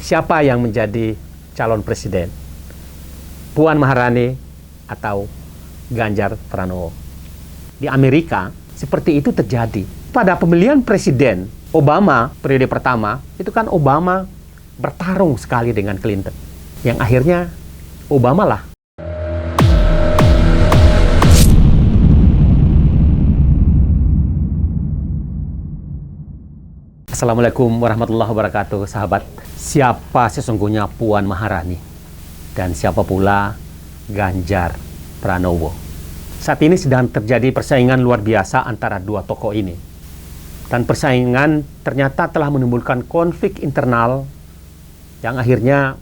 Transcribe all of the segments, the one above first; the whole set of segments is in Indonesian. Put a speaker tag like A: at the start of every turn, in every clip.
A: siapa yang menjadi calon presiden? Puan Maharani atau Ganjar Pranowo? Di Amerika, seperti itu terjadi. Pada pemilihan presiden Obama periode pertama, itu kan Obama bertarung sekali dengan Clinton. Yang akhirnya Obama lah. Assalamualaikum warahmatullahi wabarakatuh, sahabat. Siapa sesungguhnya Puan Maharani? Dan siapa pula Ganjar Pranowo? Saat ini sedang terjadi persaingan luar biasa antara dua tokoh ini. Dan persaingan ternyata telah menimbulkan konflik internal yang akhirnya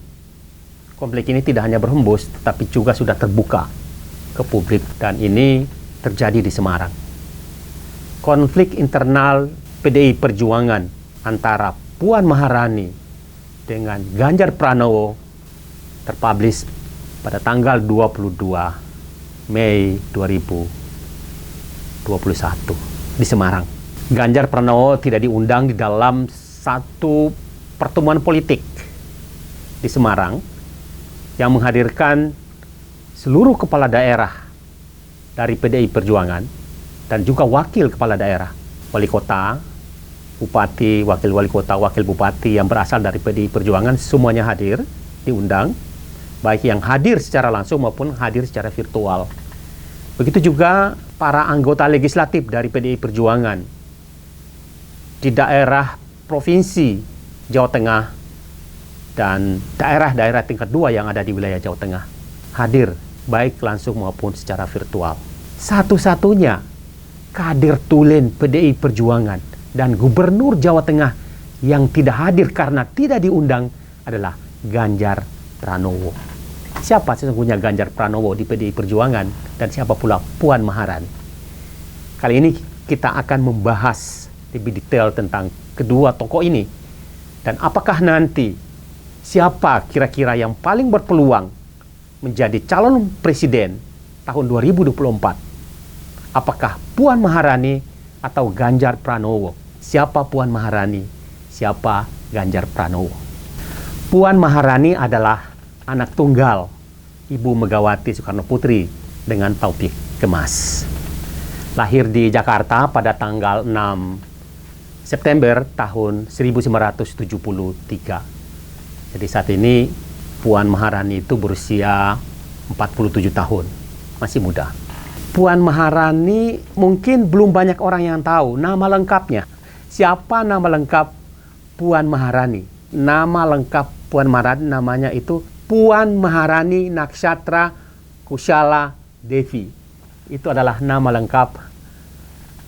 A: konflik ini tidak hanya berhembus, tetapi juga sudah terbuka ke publik. Dan ini terjadi di Semarang. Konflik internal PDI Perjuangan antara Puan Maharani dengan Ganjar Pranowo terpublish pada tanggal 22 Mei 2021 di Semarang. Ganjar Pranowo tidak diundang di dalam satu pertemuan politik di Semarang yang menghadirkan seluruh kepala daerah dari PDI Perjuangan dan juga wakil kepala daerah, wali kota, bupati, wakil wali kota, wakil bupati yang berasal dari PDI Perjuangan, semuanya hadir, diundang, baik yang hadir secara langsung maupun hadir secara virtual. Begitu juga para anggota legislatif dari PDI Perjuangan di daerah provinsi Jawa Tengah dan daerah-daerah tingkat 2 yang ada di wilayah Jawa Tengah hadir, baik langsung maupun secara virtual. Satu-satunya kader tulen PDI Perjuangan dan Gubernur Jawa Tengah yang tidak hadir karena tidak diundang adalah Ganjar Pranowo. Siapa sesungguhnya Ganjar Pranowo di PDI Perjuangan dan siapa pula Puan Maharani? Kali ini kita akan membahas lebih detail tentang kedua tokoh ini. Dan apakah nanti siapa kira-kira yang paling berpeluang menjadi calon presiden tahun 2024? Apakah Puan Maharani atau Ganjar Pranowo? Siapa Puan Maharani? Siapa Ganjar Pranowo? Puan Maharani adalah anak tunggal Ibu Megawati Soekarno Putri dengan Taufik Kemas. Lahir di Jakarta pada tanggal 6 September tahun 1973. Jadi saat ini Puan Maharani itu berusia 47 tahun, masih muda. Puan Maharani mungkin belum banyak orang yang tahu nama lengkapnya. Siapa nama lengkap Puan Maharani? Nama lengkap Puan Maharani namanya itu Puan Maharani Nakshatra Kushala Devi. Itu adalah nama lengkap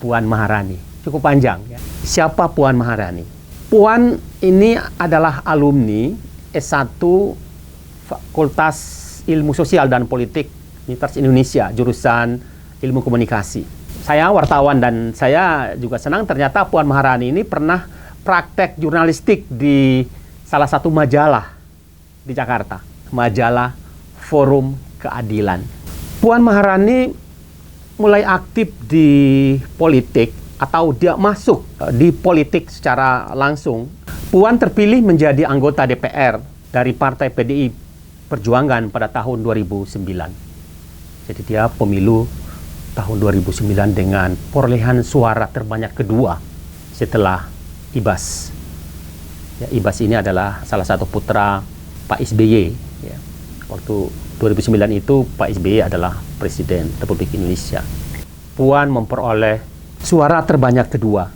A: Puan Maharani. Cukup panjang ya. Siapa Puan Maharani? Puan ini adalah alumni S1 Fakultas Ilmu Sosial dan Politik Universitas Indonesia, jurusan Ilmu Komunikasi. Saya wartawan dan saya juga senang ternyata Puan Maharani ini pernah praktek jurnalistik di salah satu majalah di Jakarta, majalah Forum Keadilan. Puan Maharani mulai aktif di politik atau dia masuk di politik secara langsung. Puan terpilih menjadi anggota DPR dari Partai PDI Perjuangan pada tahun 2009. Jadi dia pemilu tahun 2009 dengan perolehan suara terbanyak kedua setelah Ibas. Ya, Ibas ini adalah salah satu putra Pak SBY. Ya. Waktu 2009 itu Pak SBY adalah Presiden Republik Indonesia. Puan memperoleh suara terbanyak kedua,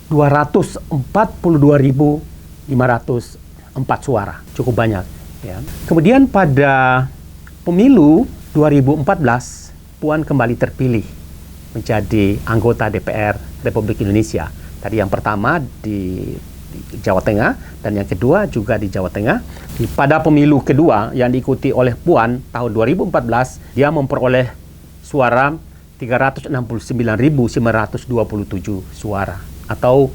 A: 242.504 suara, cukup banyak. Ya. Kemudian pada pemilu 2014, Puan kembali terpilih menjadi anggota DPR Republik Indonesia. Tadi yang pertama di Jawa Tengah dan yang kedua juga di Jawa Tengah. Pada pemilu kedua yang diikuti oleh Puan tahun 2014, dia memperoleh suara 369.927 suara atau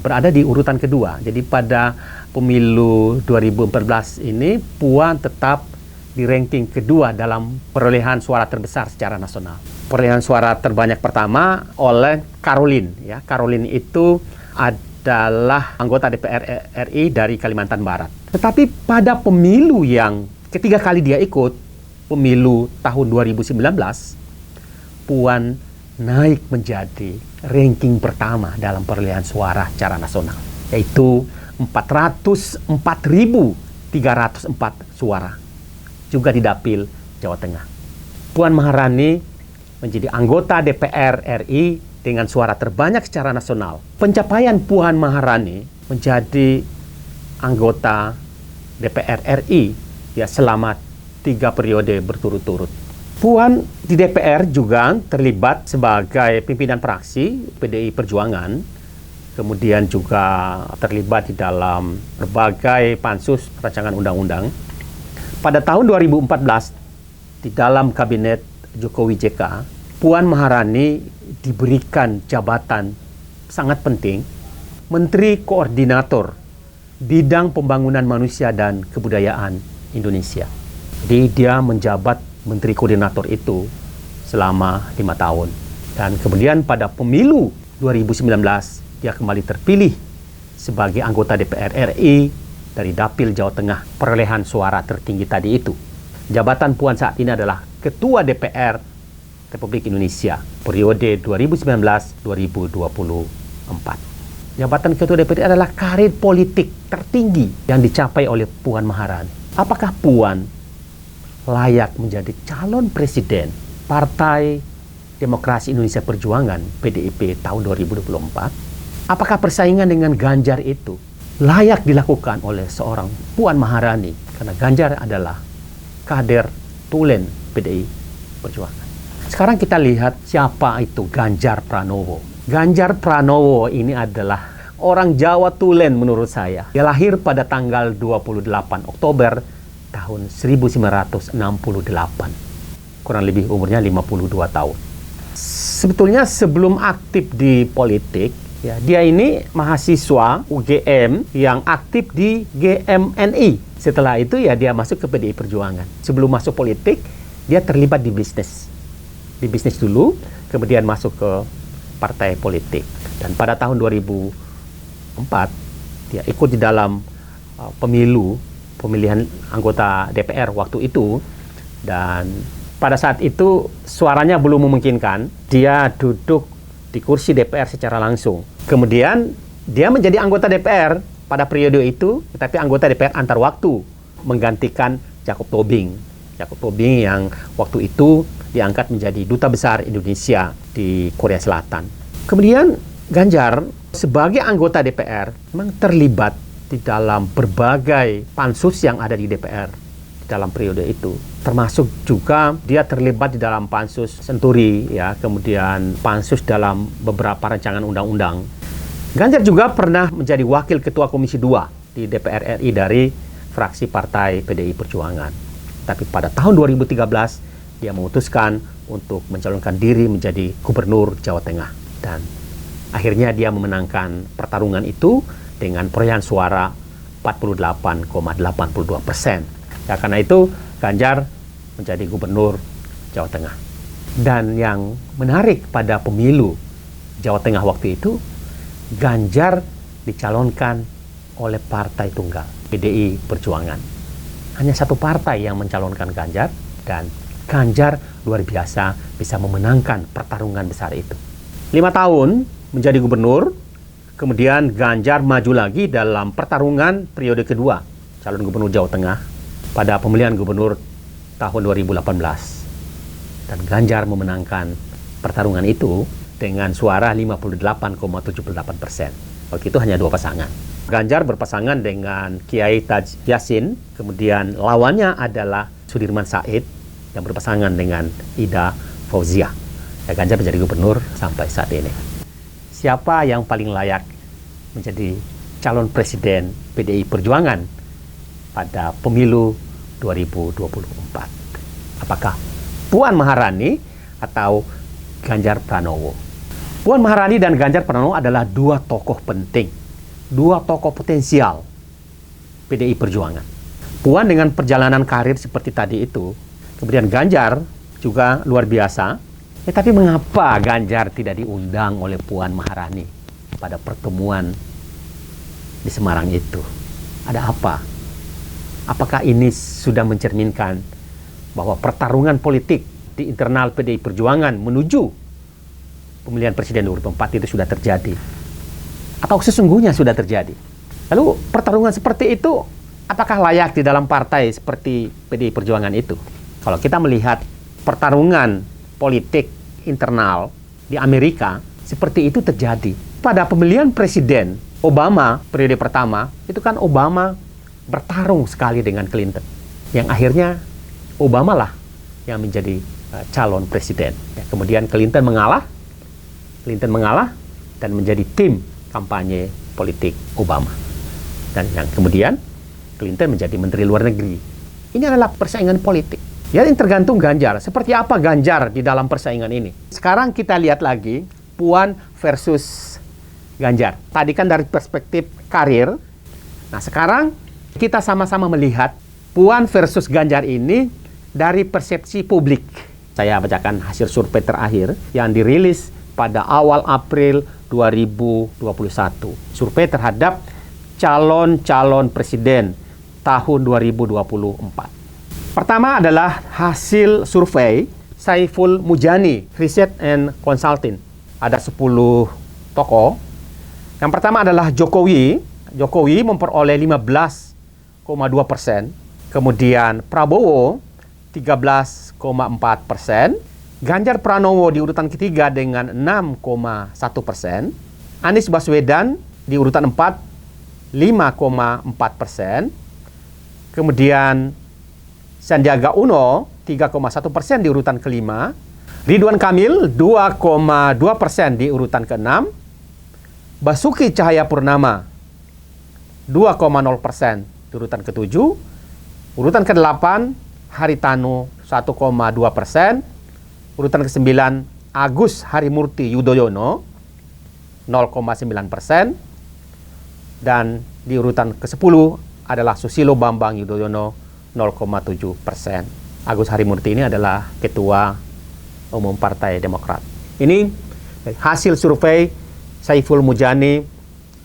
A: berada di urutan kedua. Jadi pada pemilu 2014 ini Puan tetap di ranking kedua dalam perolehan suara terbesar secara nasional. Perolehan suara terbanyak pertama oleh Caroline. Ya, Caroline itu adalah anggota DPR RI dari Kalimantan Barat. Tetapi pada pemilu yang ketiga kali dia ikut, pemilu tahun 2019, Puan naik menjadi ranking pertama dalam perolehan suara secara nasional, yaitu 404.304 suara, juga di Dapil Jawa Tengah. Puan Maharani menjadi anggota DPR RI dengan suara terbanyak secara nasional. Pencapaian Puan Maharani menjadi anggota DPR RI ya selama 3 periode berturut-turut. Puan di DPR juga terlibat sebagai pimpinan fraksi PDI Perjuangan, kemudian juga terlibat di dalam berbagai pansus rancangan undang-undang. Pada tahun 2014, di dalam kabinet Jokowi JK, Puan Maharani diberikan jabatan sangat penting, Menteri Koordinator Bidang Pembangunan Manusia dan Kebudayaan Indonesia. Jadi dia menjabat Menteri Koordinator itu selama 5 tahun. Dan kemudian pada pemilu 2019, dia kembali terpilih sebagai anggota DPR RI dari Dapil Jawa Tengah, perolehan suara tertinggi tadi itu. Jabatan Puan saat ini adalah Ketua DPR Republik Indonesia periode 2019-2024. Jabatan Ketua DPR adalah karir politik tertinggi yang dicapai oleh Puan Maharani. Apakah Puan layak menjadi calon presiden Partai Demokrasi Indonesia Perjuangan PDIP tahun 2024? Apakah persaingan dengan Ganjar itu layak dilakukan oleh seorang Puan Maharani? Karena Ganjar adalah kader tulen PDI Perjuangan. Sekarang kita lihat siapa itu Ganjar Pranowo. Ganjar Pranowo ini adalah orang Jawa tulen menurut saya. Dia lahir pada tanggal 28 Oktober tahun 1968. Kurang lebih umurnya 52 tahun. Sebetulnya sebelum aktif di politik, ya, dia ini mahasiswa UGM yang aktif di GMNI. Setelah itu ya dia masuk ke PDI Perjuangan. Sebelum masuk politik, dia terlibat di bisnis. Di bisnis dulu, kemudian masuk ke partai politik. Dan pada tahun 2004, dia ikut di dalam pemilihan anggota DPR waktu itu, dan pada saat itu suaranya belum memungkinkan dia duduk di kursi DPR secara langsung. Kemudian dia menjadi anggota DPR pada periode itu, tetapi anggota DPR antar waktu, menggantikan Jacob Tobing. Jacob Tobing yang waktu itu diangkat menjadi Duta Besar Indonesia di Korea Selatan. Kemudian Ganjar sebagai anggota DPR memang terlibat di dalam berbagai pansus yang ada di DPR dalam periode itu. Termasuk juga dia terlibat di dalam pansus Senturi, ya, kemudian pansus dalam beberapa rancangan undang-undang. Ganjar juga pernah menjadi wakil ketua Komisi 2 di DPR RI dari fraksi Partai PDI Perjuangan. Tapi pada tahun 2013 dia memutuskan untuk mencalonkan diri menjadi gubernur Jawa Tengah, dan akhirnya dia memenangkan pertarungan itu dengan perolehan suara 48,82%. Ya, karena itu Ganjar menjadi gubernur Jawa Tengah. Dan yang menarik pada pemilu Jawa Tengah waktu itu, Ganjar dicalonkan oleh partai tunggal, PDI Perjuangan. Hanya satu partai yang mencalonkan Ganjar, dan Ganjar luar biasa bisa memenangkan pertarungan besar itu. 5 tahun menjadi gubernur. Kemudian Ganjar maju lagi dalam pertarungan periode kedua, calon gubernur Jawa Tengah, pada pemilihan gubernur tahun 2018. Dan Ganjar memenangkan pertarungan itu dengan suara 58,78%. Waktu itu hanya 2 pasangan. Ganjar berpasangan dengan Kiai Taj Yassin, kemudian lawannya adalah Sudirman Said yang berpasangan dengan Ida Fauzia. Ya, Ganjar menjadi gubernur sampai saat ini. Siapa yang paling layak menjadi calon presiden PDI Perjuangan pada pemilu 2024? Apakah Puan Maharani atau Ganjar Pranowo? Puan Maharani dan Ganjar Pranowo adalah dua tokoh penting, dua tokoh potensial PDI Perjuangan. Puan dengan perjalanan karir seperti tadi itu, kemudian Ganjar juga luar biasa. Tapi mengapa Ganjar tidak diundang oleh Puan Maharani pada pertemuan di Semarang itu. Ada apa? Apakah ini sudah mencerminkan bahwa pertarungan politik di internal PDI Perjuangan menuju pemilihan presiden 2024 itu sudah terjadi? Atau sesungguhnya sudah terjadi? Lalu pertarungan seperti itu apakah layak di dalam partai seperti PDI Perjuangan itu? Kalau kita melihat pertarungan politik internal di Amerika, seperti itu terjadi. Pada pemilihan presiden Obama periode pertama, itu kan Obama bertarung sekali dengan Clinton. Yang akhirnya Obama lah yang menjadi calon presiden. Ya, kemudian Clinton mengalah dan menjadi tim kampanye politik Obama. Dan yang kemudian Clinton menjadi Menteri Luar Negeri. Ini adalah persaingan politik. Ya, yang tergantung Ganjar. Seperti apa Ganjar di dalam persaingan ini? Sekarang kita lihat lagi Puan versus Ganjar. Tadi kan dari perspektif karir. Nah, sekarang kita sama-sama melihat Puan versus Ganjar ini dari persepsi publik. Saya bacakan hasil survei terakhir yang dirilis pada awal April 2021. Survei terhadap calon-calon presiden tahun 2024. Pertama adalah hasil survei Saiful Mujani Research and Consulting. Ada 10 tokoh. Yang pertama adalah Jokowi. Jokowi memperoleh 15,2%. Kemudian Prabowo 13,4%. Ganjar Pranowo di urutan ketiga dengan 6,1%. Anies Baswedan di urutan 4 5,4%. Kemudian Sandiaga Uno 3,1% di urutan kelima. Ridwan Kamil 2,2% di urutan keenam. Basuki Cahayapurnama 2,0% di urutan ketujuh. Urutan ke-8 Haritanu 1,2%. Urutan ke-9 Agus Harimurti Yudhoyono 0,9%. Dan di urutan ke-10 adalah Susilo Bambang Yudhoyono 0,7%. Agus Harimurti ini adalah Ketua Umum Partai Demokrat. Ini hasil survei Saiful Mujani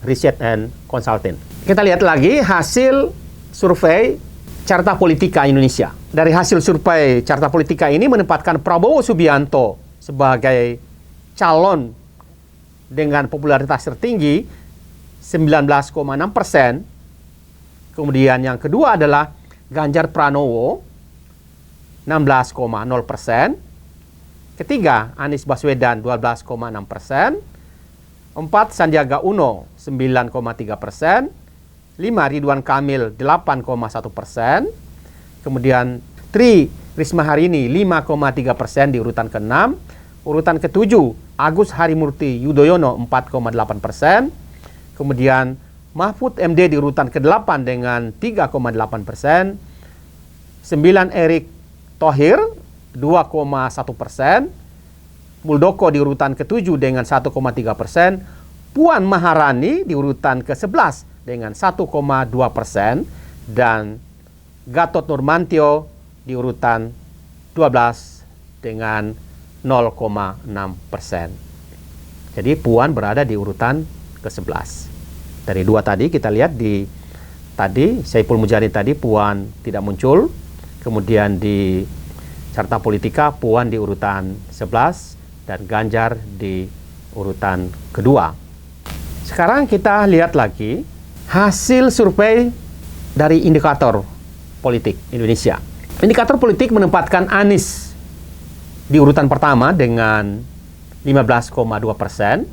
A: Research and Consulting. Kita lihat lagi hasil survei Carta Politika Indonesia. Dari hasil survei Carta Politika ini menempatkan Prabowo Subianto sebagai calon dengan popularitas tertinggi 19,6%. Kemudian yang kedua adalah Ganjar Pranowo 16,0%. Ketiga, Anies Baswedan 12,6%. 4, Sandiaga Uno 9,3%. 5, Ridwan Kamil 8,1%. Kemudian Tri Risma Harini 5,3% di urutan ke-6. Urutan ke-7, Agus Harimurti Yudhoyono 4,8%. Kemudian Mahfud MD di urutan ke-8 dengan 3,8%. 9, Erick Thohir 2,1%. Muldoko di urutan ke-7 dengan 1,3%. Puan Maharani di urutan ke-11 dengan 1,2%. Dan Gatot Nurmantio di urutan 12 dengan 0,6%. Jadi Puan berada di urutan ke-11. Dari dua tadi kita lihat tadi Saiful Mujani tadi Puan tidak muncul. Kemudian di Carta Politika Puan di urutan 11 dan Ganjar di urutan kedua. Sekarang kita lihat lagi hasil survei dari Indikator Politik Indonesia. Indikator Politik menempatkan Anies di urutan pertama dengan 15,2%.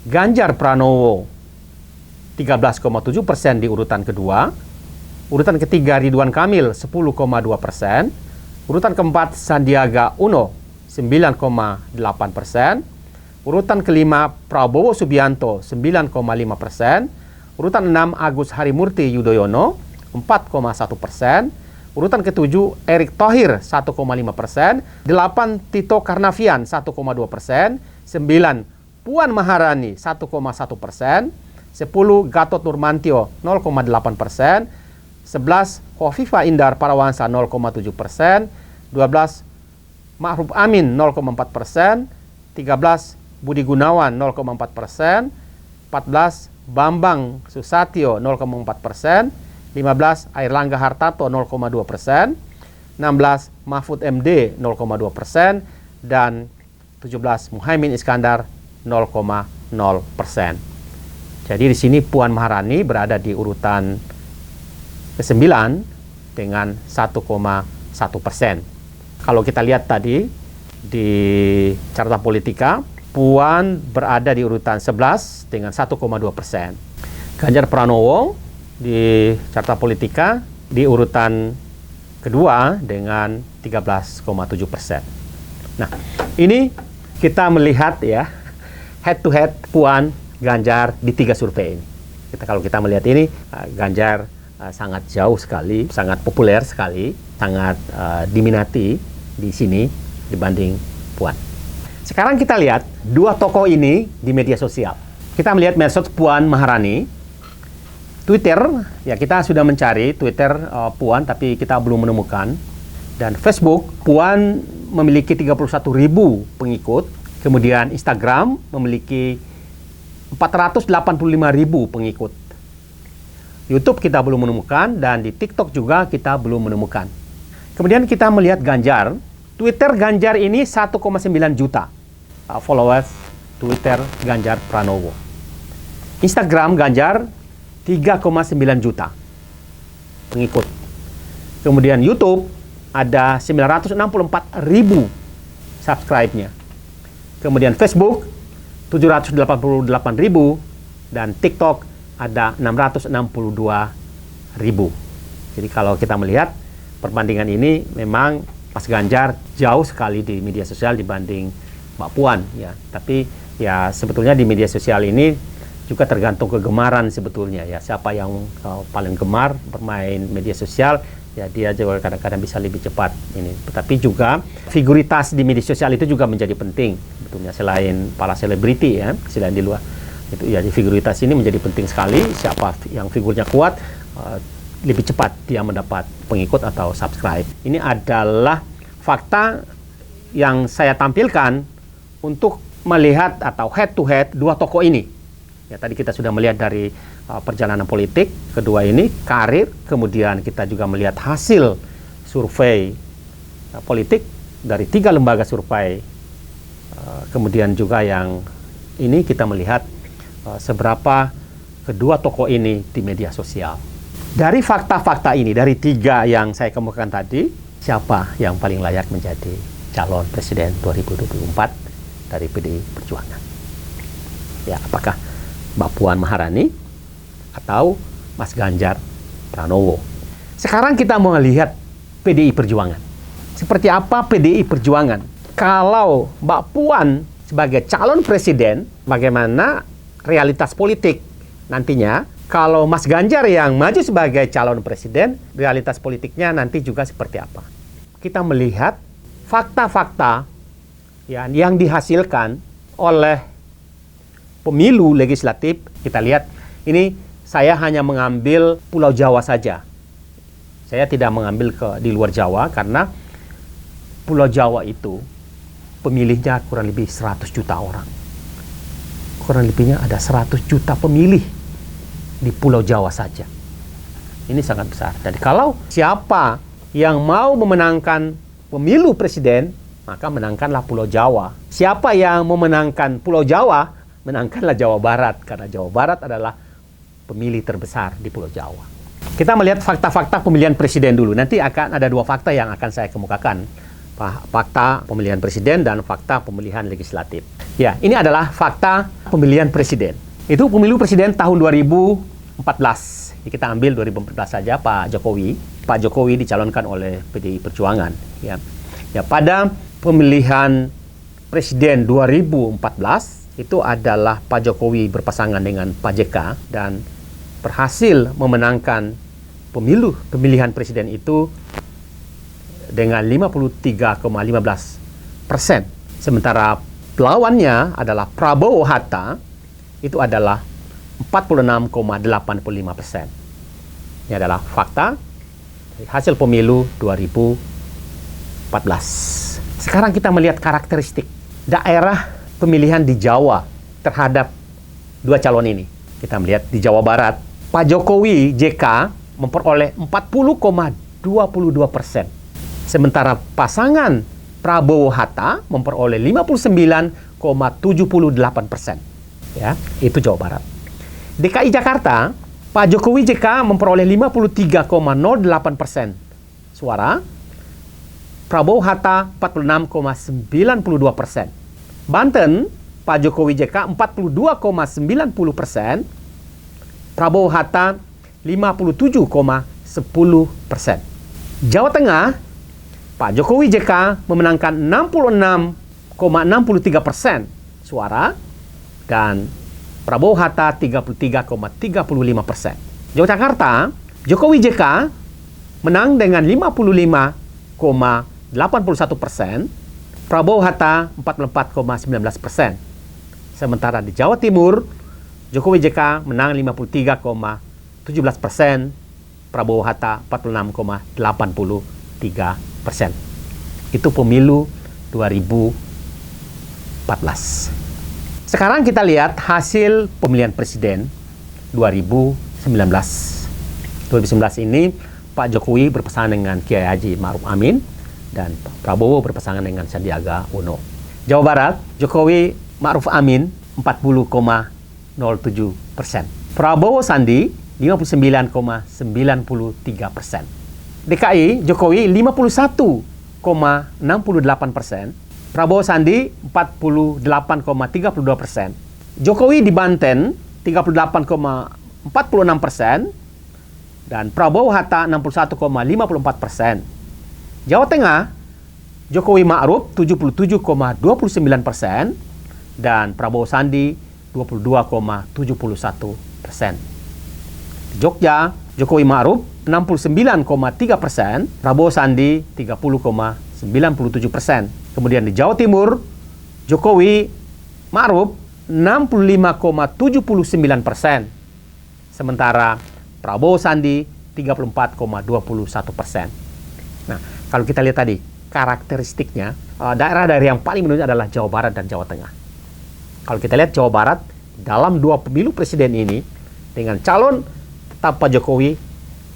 A: Ganjar Pranowo 13,7% di urutan kedua. Urutan ketiga Ridwan Kamil 10,2%. Urutan keempat Sandiaga Uno 9,8%. Urutan kelima Prabowo Subianto 9,5%. Urutan 6 Agus Harimurti Yudhoyono 4,1%. Urutan ketujuh Erick Thohir 1,5%. 8 Tito Karnavian 1,2%. 9 Puan Maharani 1,1%. 10 Gatot Nurmantio 0,8%. 11 Khofifah Indar Parawansa 0,7%. 12 Ma'ruf Amin 0,4%. 13 Budi Gunawan 0,4%. 14 Bambang Susatyo 0,4%, 15 Airlangga Hartarto 0,2%, 16 Mahfud MD 0,2%, dan 17 Muhaimin Iskandar 0,0%. Jadi di sini Puan Maharani berada di urutan ke-9 dengan 1,1%. Kalau kita lihat tadi di Carta Politika, Puan berada di urutan 11 dengan 1,2%. Ganjar Pranowo di Carta Politika di urutan kedua dengan 13,7%. Nah, ini kita melihat ya head to head Puan Ganjar di 3 survei ini. Kalau kita melihat ini, Ganjar sangat jauh sekali, sangat populer sekali, sangat diminati di sini dibanding Puan. Sekarang kita lihat dua tokoh ini di media sosial. Kita melihat medsos Puan Maharani, Twitter, ya kita sudah mencari Twitter Puan tapi kita belum menemukan. Dan Facebook, Puan memiliki 31.000 pengikut. Kemudian Instagram memiliki 485.000 pengikut. YouTube kita belum menemukan, dan di TikTok juga kita belum menemukan. Kemudian kita melihat Ganjar. Twitter Ganjar ini 1,9 juta followers Twitter Ganjar Pranowo. Instagram Ganjar 3,9 juta pengikut. Kemudian YouTube ada 964.000 subscribe-nya. Kemudian Facebook 788.000 dan TikTok ada 662.000. Jadi kalau kita melihat perbandingan ini memang Mas Ganjar jauh sekali di media sosial dibanding Mbak Puan ya. Tapi ya sebetulnya di media sosial ini juga tergantung kegemaran sebetulnya ya. Siapa yang paling gemar bermain media sosial ya dia juga kadang-kadang bisa lebih cepat ini. Tetapi juga figuritas di media sosial itu juga menjadi penting sebetulnya, selain para selebriti ya, selain di luar itu ya, di figuritas ini menjadi penting sekali. Siapa yang figurnya kuat lebih cepat dia mendapat pengikut atau subscribe. Ini adalah fakta yang saya tampilkan untuk melihat atau head to head dua tokoh ini. Ya, tadi kita sudah melihat dari perjalanan politik, kedua ini karir, kemudian kita juga melihat hasil survei politik dari 3 lembaga survei. Kemudian juga yang ini kita melihat seberapa kedua tokoh ini di media sosial. Dari fakta-fakta ini, dari 3 yang saya kemukakan tadi, siapa yang paling layak menjadi calon presiden 2024 dari PDI Perjuangan? Ya, apakah Mbak Puan Maharani atau Mas Ganjar Pranowo? Sekarang kita mau lihat PDI Perjuangan. Seperti apa PDI Perjuangan? Kalau Mbak Puan sebagai calon presiden, bagaimana realitas politik nantinya? Kalau Mas Ganjar yang maju sebagai calon presiden, realitas politiknya nanti juga seperti apa? Kita melihat fakta-fakta ya, yang dihasilkan oleh pemilu legislatif. Kita lihat ini, saya hanya mengambil Pulau Jawa saja. Saya tidak mengambil di luar Jawa karena Pulau Jawa itu pemilihnya kurang lebih 100 juta orang. Kurang lebihnya ada 100 juta pemilih di Pulau Jawa saja. Ini sangat besar. Jadi kalau siapa yang mau memenangkan pemilu presiden, maka menangkanlah Pulau Jawa. Siapa yang memenangkan Pulau Jawa, menangkanlah Jawa Barat, karena Jawa Barat adalah pemilih terbesar di Pulau Jawa. Kita melihat fakta-fakta pemilihan presiden dulu. Nanti akan ada 2 fakta yang akan saya kemukakan. Fakta pemilihan presiden dan fakta pemilihan legislatif. Ya, ini adalah fakta pemilihan presiden. Itu pemilu presiden tahun 2014. Jadi kita ambil 2014 saja, Pak Jokowi. Pak Jokowi dicalonkan oleh PDI Perjuangan. Ya, pada pemilihan presiden 2014 itu adalah Pak Jokowi berpasangan dengan Pak JK dan berhasil memenangkan pemilihan presiden itu dengan 53,15%. Sementara lawannya adalah Prabowo Hatta, itu adalah 46,85%. Ini adalah fakta hasil pemilu 2014. Sekarang kita melihat karakteristik daerah pemilihan di Jawa terhadap 2 calon ini. Kita melihat di Jawa Barat, Pak Jokowi JK memperoleh 40,22%. Sementara pasangan Prabowo Hatta memperoleh 59,78%. Ya, itu Jawa Barat. DKI Jakarta, Pak Jokowi JK memperoleh 53,08% suara. Prabowo Hatta 46,92%. Banten, Pak Jokowi JK 42,90%. Prabowo Hatta 57,10%. Jawa Tengah, Pak Jokowi JK memenangkan 66,63% suara dan Prabowo Hatta 33,35%. Yogyakarta, Jokowi JK menang dengan 55,81%, Prabowo Hatta 44,19%. Sementara di Jawa Timur, Jokowi JK menang 53,17%, Prabowo Hatta 46,83%. Itu pemilu 2014. Sekarang kita lihat hasil pemilihan presiden 2019. 2019 ini Pak Jokowi berpasangan dengan Kiai Haji Ma'ruf Amin dan Pak Prabowo berpasangan dengan Sandiaga Uno. Jawa Barat, Jokowi Ma'ruf Amin 40,07%. Prabowo Sandi 59,93%. DKI Jokowi 51,68%. Prabowo Sandi 48,32%. Jokowi di Banten 38,46% dan Prabowo Hatta 61,54%. Jawa Tengah, Jokowi Ma'ruf 77,29% dan Prabowo Sandi 22,71%. Jogja, Jokowi Ma'ruf 69,3%, Prabowo Sandi 30,97%. Kemudian di Jawa Timur, Jokowi Ma'ruf 65,79%. Sementara Prabowo Sandi 34,21%. Nah, kalau kita lihat tadi karakteristiknya, daerah-daerah yang paling menonjol adalah Jawa Barat dan Jawa Tengah. Kalau kita lihat Jawa Barat dalam 2 pemilu presiden ini dengan calon tetap Pak Jokowi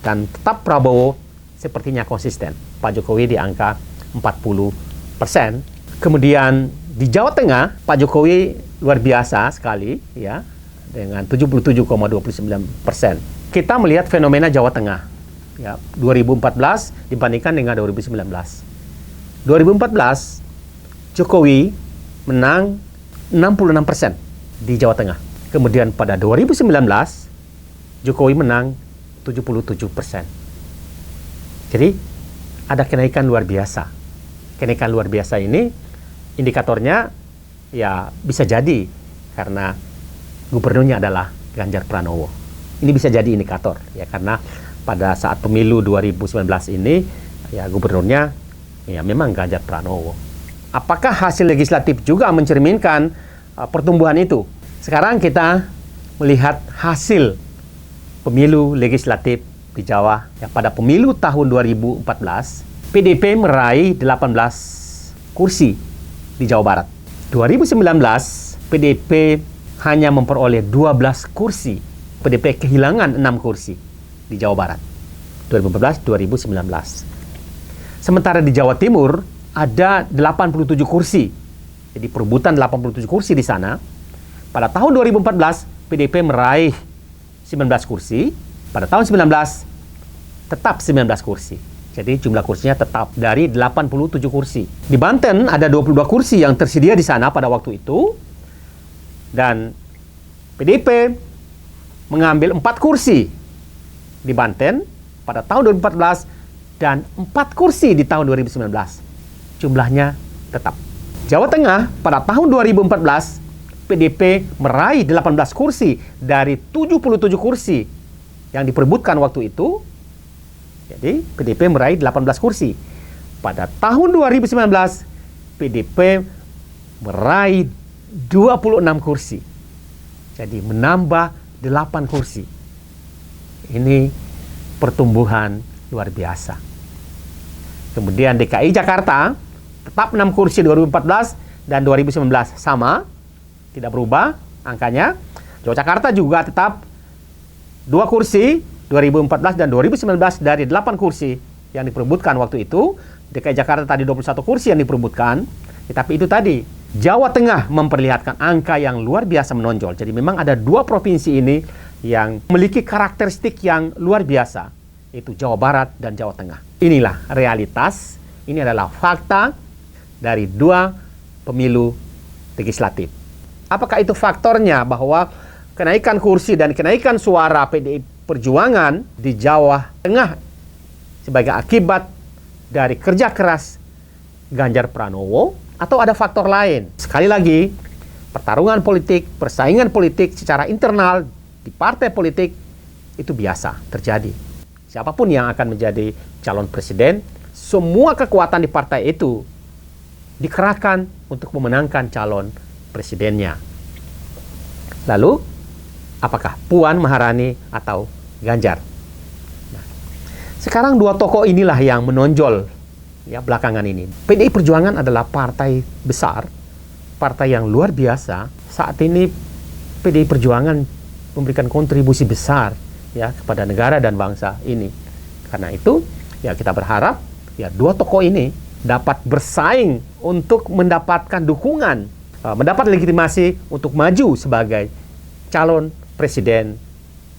A: dan tetap Prabowo sepertinya konsisten. Pak Jokowi di angka 40%. Kemudian di Jawa Tengah Pak Jokowi luar biasa sekali ya dengan 77,29%. Kita melihat fenomena Jawa Tengah ya 2014 dibandingkan dengan 2019. 2014 Jokowi menang 66% di Jawa Tengah. Kemudian pada 2019 Jokowi menang 77%. Jadi ada kenaikan luar biasa. Kenaikan luar biasa ini indikatornya ya bisa jadi karena gubernurnya adalah Ganjar Pranowo. Ini bisa jadi indikator ya karena pada saat pemilu 2019 ini ya gubernurnya ya memang Ganjar Pranowo. Apakah hasil legislatif juga mencerminkan pertumbuhan itu? Sekarang kita melihat hasil pemilu legislatif di Jawa ya, pada pemilu tahun 2014 PDP meraih 18 kursi di Jawa Barat. 2019, PDP hanya memperoleh 12 kursi. PDP kehilangan 6 kursi di Jawa Barat. 2014-2019. Sementara di Jawa Timur ada 87 kursi. Jadi perebutan 87 kursi di sana. Pada tahun 2014, PDP meraih 19 kursi. Pada tahun 19, tetap 19 kursi. Jadi jumlah kursinya tetap dari 87 kursi. Di Banten ada 22 kursi yang tersedia di sana pada waktu itu. Dan PDP mengambil 4 kursi di Banten pada tahun 2014 dan 4 kursi di tahun 2019. Jumlahnya tetap. Jawa Tengah pada tahun 2014 PDP meraih 18 kursi dari 77 kursi yang diperebutkan waktu itu. Jadi PDP meraih 18 kursi. Pada tahun 2019 PDP meraih 26 kursi. Jadi menambah 8 kursi. Ini pertumbuhan luar biasa. Kemudian DKI Jakarta tetap 6 kursi 2014 dan 2019 sama, tidak berubah angkanya. Yogyakarta juga tetap 2 kursi 2014 dan 2019 dari 8 kursi yang diperebutkan waktu itu. DKI Jakarta tadi 21 kursi yang diperebutkan. Tapi itu tadi, Jawa Tengah memperlihatkan angka yang luar biasa menonjol. Jadi memang ada 2 provinsi ini yang memiliki karakteristik yang luar biasa, yaitu Jawa Barat dan Jawa Tengah. Inilah realitas, ini adalah fakta dari 2 pemilu legislatif. Apakah itu faktornya bahwa kenaikan kursi dan kenaikan suara PDI Perjuangan di Jawa Tengah sebagai akibat dari kerja keras Ganjar Pranowo, atau ada faktor lain? Sekali lagi, pertarungan politik, persaingan politik secara internal di partai politik itu biasa terjadi. Siapapun yang akan menjadi calon presiden, semua kekuatan di partai itu dikerahkan untuk memenangkan calon presidennya. Lalu, apakah Puan Maharani atau Ganjar? Nah, sekarang 2 tokoh inilah yang menonjol ya belakangan ini. PDI Perjuangan adalah partai besar, partai yang luar biasa. Saat ini PDI Perjuangan memberikan kontribusi besar ya kepada negara dan bangsa ini. Karena itu ya kita berharap ya 2 tokoh ini dapat bersaing untuk mendapatkan dukungan, mendapat legitimasi untuk maju sebagai calon presiden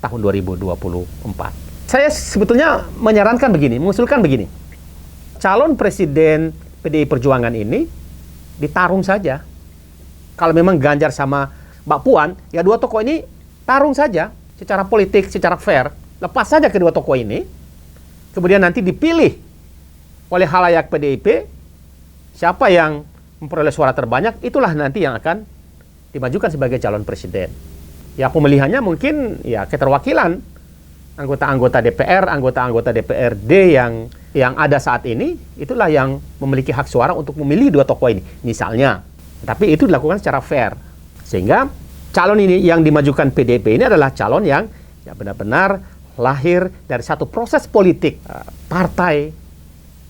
A: tahun 2024. Saya sebetulnya menyarankan begini, mengusulkan begini. Calon presiden PDI Perjuangan ini ditarung saja. Kalau memang Ganjar sama Mbak Puan, ya 2 tokoh ini tarung saja secara politik, secara fair. Lepas saja kedua tokoh ini. Kemudian nanti dipilih oleh khalayak PDIP, siapa yang memperoleh suara terbanyak, itulah nanti yang akan dimajukan sebagai calon presiden. Ya pemilihannya mungkin ya keterwakilan anggota-anggota DPR, anggota-anggota DPRD yang ada saat ini, itulah yang memiliki hak suara untuk memilih 2 tokoh ini, misalnya. Tapi itu dilakukan secara fair. Sehingga calon ini yang dimajukan PDIP ini adalah calon yang ya benar-benar lahir dari satu proses politik partai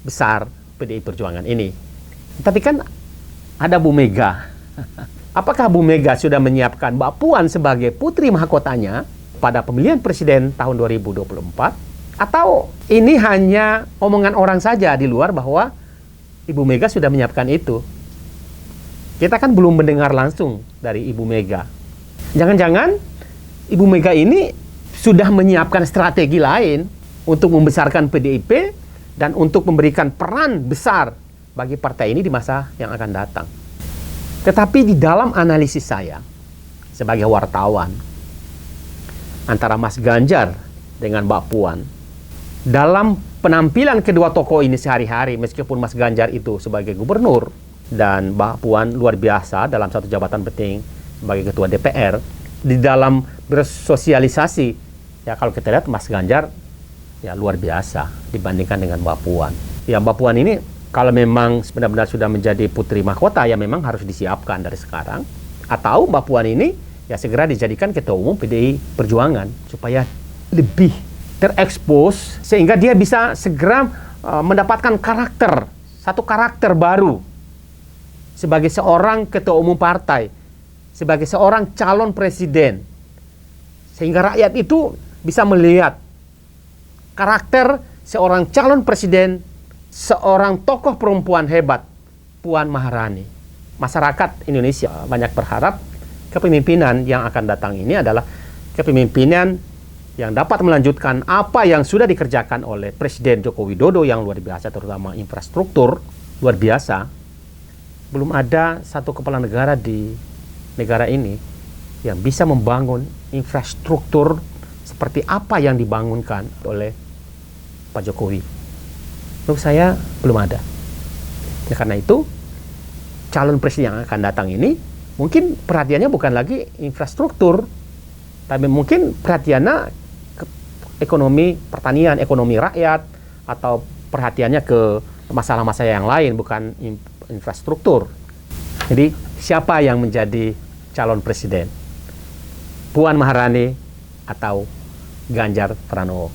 A: besar PDI Perjuangan ini. Tapi kan ada Bu Mega. Apakah Bu Mega sudah menyiapkan Mbak Puan sebagai putri mahkotanya pada pemilihan presiden tahun 2024? Atau ini hanya omongan orang saja di luar bahwa Ibu Mega sudah menyiapkan itu? Kita kan belum mendengar langsung dari Ibu Mega. Jangan-jangan Ibu Mega ini sudah menyiapkan strategi lain untuk membesarkan PDIP dan untuk memberikan peran besar bagi partai ini di masa yang akan datang. Tetapi di dalam analisis saya sebagai wartawan antara Mas Ganjar dengan Mbak Puan, dalam penampilan kedua tokoh ini sehari-hari, meskipun Mas Ganjar itu sebagai gubernur dan Mbak Puan luar biasa dalam satu jabatan penting sebagai ketua DPR, di dalam bersosialisasi, ya kalau kita lihat Mas Ganjar ya luar biasa dibandingkan dengan Mbak Puan. Ya Mbak Puan ini kalau memang benar-benar sudah menjadi putri mahkota, ya memang harus disiapkan dari sekarang. Atau Mbak Puan ini ya segera dijadikan ketua umum PDI Perjuangan supaya lebih terekspos sehingga dia bisa segera mendapatkan satu karakter baru sebagai seorang ketua umum partai, sebagai seorang calon presiden, sehingga rakyat itu bisa melihat karakter seorang calon presiden, seorang tokoh perempuan hebat, Puan Maharani. Masyarakat Indonesia banyak berharap kepemimpinan yang akan datang ini adalah kepemimpinan yang dapat melanjutkan apa yang sudah dikerjakan oleh Presiden Joko Widodo yang luar biasa, terutama infrastruktur luar biasa. Belum ada satu kepala negara di negara ini yang bisa membangun infrastruktur seperti apa yang dibangunkan oleh Pak Jokowi. Menurut saya belum ada. Ya, karena itu calon presiden yang akan datang ini mungkin perhatiannya bukan lagi infrastruktur, tapi mungkin perhatiannya ekonomi pertanian, ekonomi rakyat, atau perhatiannya ke masalah-masalah yang lain, bukan infrastruktur. Jadi siapa yang menjadi calon presiden? Puan Maharani atau Ganjar Pranowo?